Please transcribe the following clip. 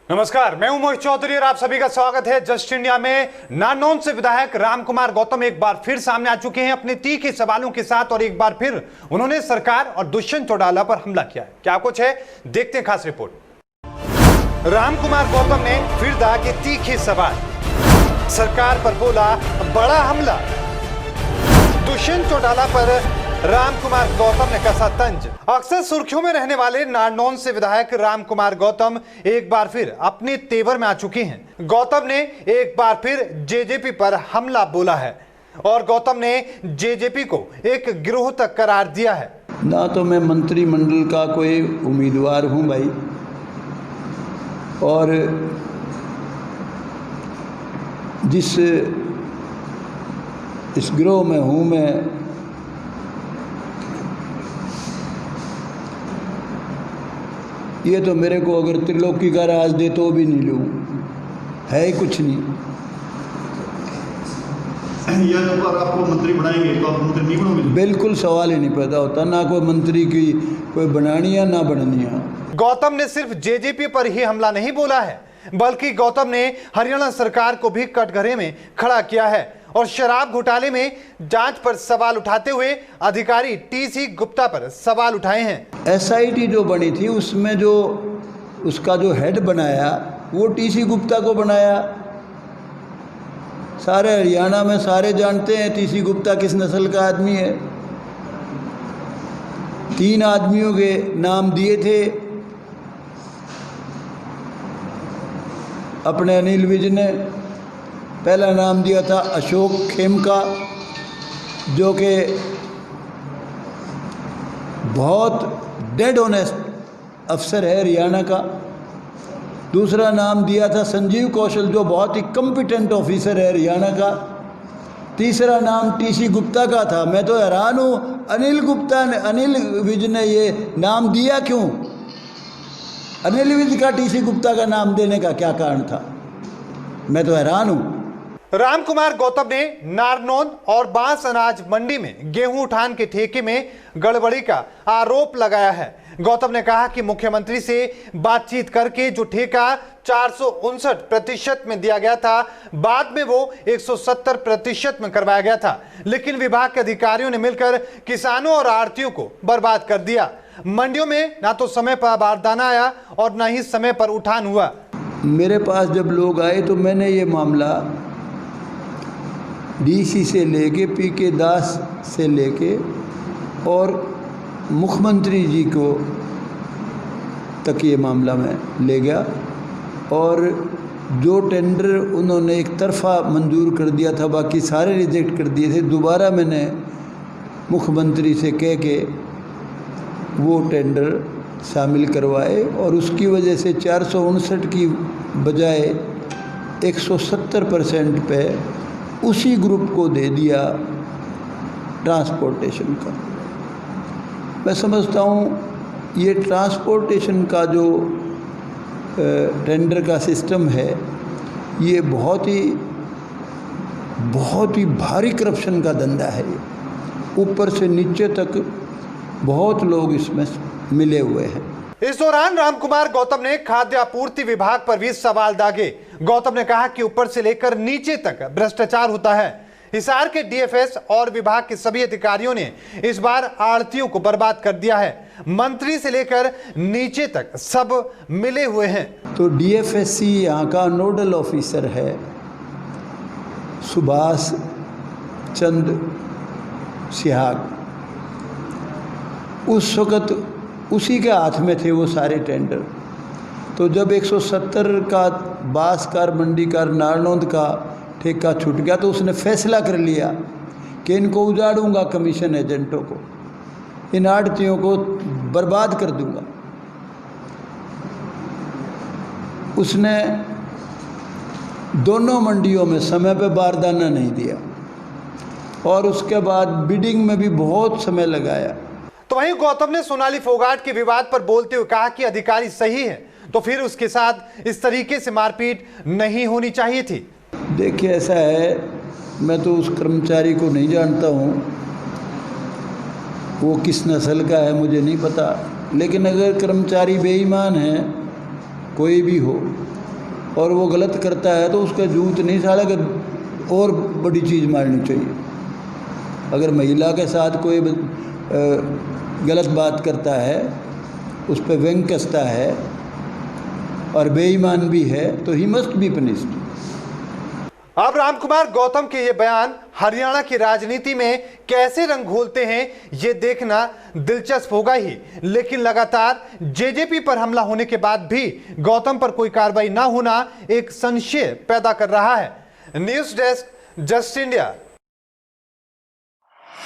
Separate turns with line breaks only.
नमस्कार, मैं हूं मोहित चौधरी और आप सभी का स्वागत है जस्ट इंडिया में। नारनौंद से विधायक रामकुमार गौतम एक बार फिर सामने आ चुके हैं अपने तीखे सवालों के साथ और एक बार फिर उन्होंने सरकार और दुष्यंत चौटाला पर हमला किया है। क्या कुछ है, देखते हैं खास रिपोर्ट। रामकुमार गौतम ने फिर दागे तीखे सवाल, सरकार पर बोला बड़ा हमला। दुष्यंत चौटाला पर रामकुमार गौतम ने कसा तंज। अक्सर सुर्खियों में रहने वाले नारनौंद से विधायक रामकुमार गौतम एक बार फिर अपने तेवर में आ चुके हैं। गौतम ने एक बार फिर जेजेपी पर हमला बोला है और गौतम ने जेजेपी को एक गिरोह तक करार दिया है।
ना तो मैं मंत्रिमंडल का कोई उम्मीदवार हूं भाई, और जिस इस गिरोह में हूं मैं, ये तो मेरे को अगर त्रिलोकी का राज दे तो भी नहीं लूँ, है ही कुछ नहीं।
या अगर आपको मंत्री बनाएंगे तो आप मंत्री नहीं बनोगे?
बिल्कुल सवाल ही नहीं पैदा होता, ना कोई मंत्री की कोई बनानी है ना बननी है।
गौतम ने सिर्फ जेजेपी पर ही हमला नहीं बोला है, बल्कि गौतम ने हरियाणा सरकार को भी कटघरे में खड़ा किया है और शराब घोटाले में जांच पर सवाल उठाते हुए अधिकारी टीसी गुप्ता पर सवाल उठाए हैं।
एसआईटी जो बनी थी उसमें जो उसका जो हेड बनाया वो टीसी गुप्ता को बनाया। सारे हरियाणा में सारे जानते हैं टीसी गुप्ता किस नस्ल का आदमी है। 3 आदमियों के नाम दिए थे अपने अनिल विज ने। पहला नाम दिया था अशोक खेमका, जो कि बहुत डेड ऑनेस्ट अफसर है हरियाणा का। दूसरा नाम दिया था संजीव कौशल, जो बहुत ही कॉम्पिटेंट ऑफिसर है हरियाणा का। तीसरा नाम टीसी गुप्ता का था। मैं तो हैरान हूँ अनिल विज ने ये नाम दिया क्यों? अनिल विज का टीसी गुप्ता का नाम देने का क्या कारण था? मैं तो हैरान हूँ।
रामकुमार गौतम ने नारनौंद और बांस अनाज मंडी में गेहूं उठान के ठेके में गड़बड़ी का आरोप लगाया है। गौतम ने कहा कि मुख्यमंत्री से बातचीत करके जो ठेका 459% में दिया गया था, बाद में वो 170% में करवाया गया था, लेकिन विभाग के अधिकारियों ने मिलकर किसानों और आढ़तियों को बर्बाद कर दिया। मंडियों में ना तो समय पर बारदाना आया और ना ही समय पर उठान हुआ।
मेरे पास जब लोग आए तो मैंने ये मामला डीसी से लेके पीके दास से लेके और मुख्यमंत्री जी को तक ये मामला मैं ले गया, और जो टेंडर उन्होंने एक तरफा मंजूर कर दिया था बाकी सारे रिजेक्ट कर दिए थे, दोबारा मैंने मुख्यमंत्री से कह के वो टेंडर शामिल करवाए और उसकी वजह से 459 की बजाय 170% पे उसी ग्रुप को दे दिया ट्रांसपोर्टेशन का। मैं समझता हूँ ये ट्रांसपोर्टेशन का जो टेंडर का सिस्टम है, ये बहुत ही भारी करप्शन का धंधा है। ये ऊपर से नीचे तक बहुत लोग इसमें मिले हुए हैं।
इस दौरान रामकुमार गौतम ने खाद्य आपूर्ति विभाग पर भी सवाल दागे। गौतम ने कहा कि ऊपर से लेकर नीचे तक भ्रष्टाचार होता है। हिसार के डीएफएस और विभाग के सभी अधिकारियों ने इस बार आढ़तियों को बर्बाद कर दिया है। मंत्री से लेकर नीचे तक सब मिले हुए हैं।
तो डीएफएससी यहाँ का नोडल ऑफिसर है सुभाष चंद्र सिहाग। उस वक़्त उसी के हाथ में थे वो सारे टेंडर। तो जब 170 का बांसकार मंडीकार नारनौंद का ठेका छूट गया तो उसने फैसला कर लिया कि इनको उजाड़ूंगा, कमीशन एजेंटों को, इन आढ़तियों को बर्बाद कर दूंगा। उसने दोनों मंडियों में समय पे बारदाना नहीं दिया और उसके बाद बिडिंग में भी बहुत समय लगाया।
तो वहीं गौतम ने सोनाली फोगाट के विवाद पर बोलते हुए कहा कि अधिकारी सही है तो फिर उसके साथ इस तरीके से मारपीट नहीं होनी चाहिए थी।
देखिए, ऐसा है, मैं तो उस कर्मचारी को नहीं जानता हूँ, वो किस नस्ल का है मुझे नहीं पता, लेकिन अगर कर्मचारी बेईमान है कोई भी हो और वो गलत करता है तो उसका जूत नहीं साला कि और बड़ी चीज़ मारनी चाहिए। अगर महिला के साथ कोई गलत बात करता है, उस पर व्यंग कसता है और बेईमान भी है तो ही मस्ट बी पनिश्ड।
अब रामकुमार गौतम के ये बयान हरियाणा की राजनीति में कैसे रंग घोलते हैं ये देखना दिलचस्प होगा ही, लेकिन लगातार जेजेपी पर हमला होने के बाद भी गौतम पर कोई कार्रवाई ना होना एक संशय पैदा कर रहा है। News desk, just India.